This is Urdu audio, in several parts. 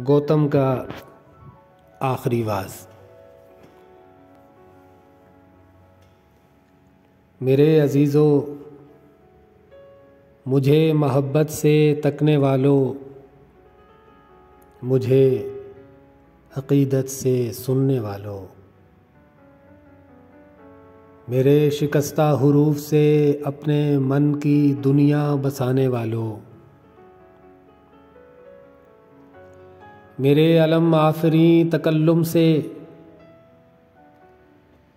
گوتم کا آخری واز۔ میرے عزیزو، مجھے محبت سے تکنے والوں، مجھے عقیدت سے سننے والوں، میرے شکستہ حروف سے اپنے من کی دنیا بسانے والوں، میرے علم آفریں تکلم سے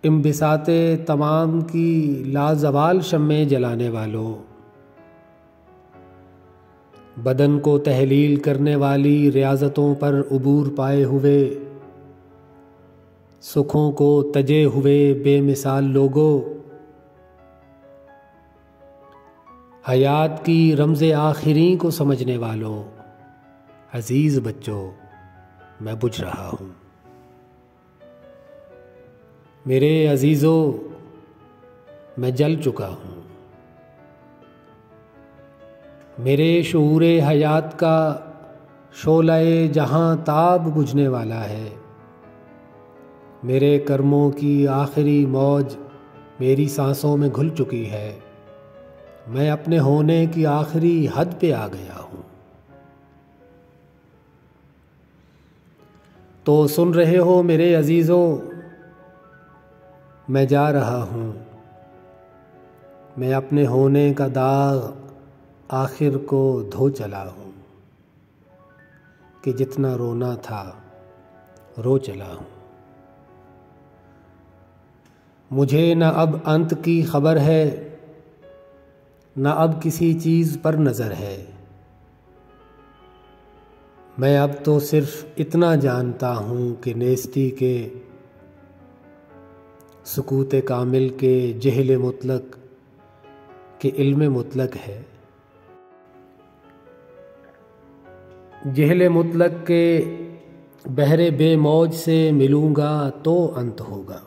انبساط تمام کی لازوال شمع جلانے والوں، بدن کو تحلیل کرنے والی ریاضتوں پر عبور پائے ہوئے، سکھوں کو تجے ہوئے بے مثال لوگوں، حیات کی رمز آخریں کو سمجھنے والوں، عزیز بچوں، میں بجھ رہا ہوں۔ میرے عزیزو، میں جل چکا ہوں۔ میرے شعور حیات کا شعلہ جہاں تاب بجھنے والا ہے، میرے کرموں کی آخری موج میری سانسوں میں گھل چکی ہے، میں اپنے ہونے کی آخری حد پہ آ گیا ہوں۔ تو سن رہے ہو میرے عزیزو، میں جا رہا ہوں، میں اپنے ہونے کا داغ آخر کو دھو چلا ہوں، کہ جتنا رونا تھا رو چلا ہوں۔ مجھے نہ اب انت کی خبر ہے، نہ اب کسی چیز پر نظر ہے، میں اب تو صرف اتنا جانتا ہوں کہ نیستی کے سکوت کامل کے جہل مطلق کے علم مطلق ہے، جہل مطلق کے بحر بے موج سے ملوں گا تو انت ہوگا۔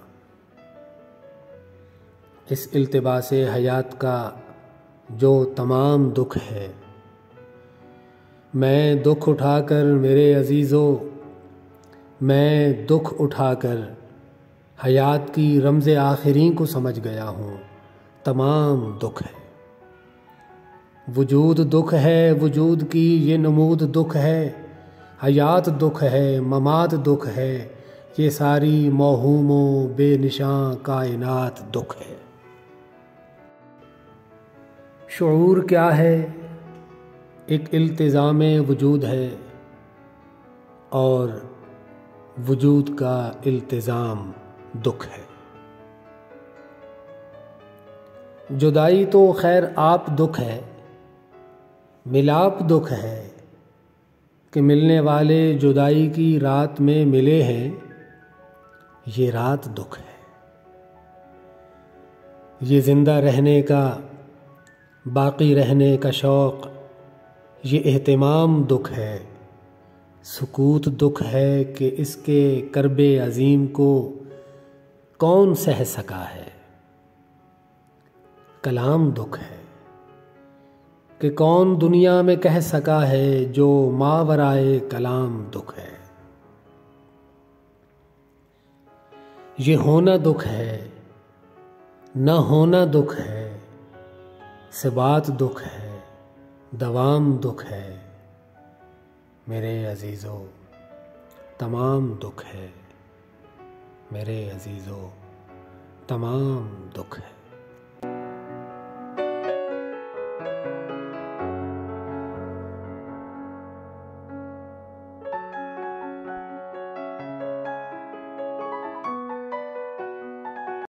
اس التباس حیات کا جو تمام دکھ ہے، میں دکھ اٹھا کر میرے عزیزو، میں دکھ اٹھا کر حیات کی رمز آخرین کو سمجھ گیا ہوں۔ تمام دکھ ہے، وجود دکھ ہے، وجود کی یہ نمود دکھ ہے، حیات دکھ ہے، ممات دکھ ہے، یہ ساری موہوم و بے نشاں کائنات دکھ ہے۔ شعور کیا ہے؟ ایک التزام وجود ہے، اور وجود کا التزام دکھ ہے۔ جدائی تو خیر آپ دکھ ہے، ملاپ دکھ ہے، کہ ملنے والے جدائی کی رات میں ملے ہیں، یہ رات دکھ ہے۔ یہ زندہ رہنے کا، باقی رہنے کا شوق، یہ اہتمام دکھ ہے۔ سکوت دکھ ہے کہ اس کے کرب عظیم کو کون سہ سکا ہے۔ کلام دکھ ہے کہ کون دنیا میں کہہ سکا ہے، جو ماورائے کلام دکھ ہے۔ یہ ہونا دکھ ہے، نہ ہونا دکھ ہے، ثبات دکھ ہے، دوام دکھ ہے۔ میرے عزیزو، تمام دکھ ہے، میرے عزیزو، تمام دکھ ہے۔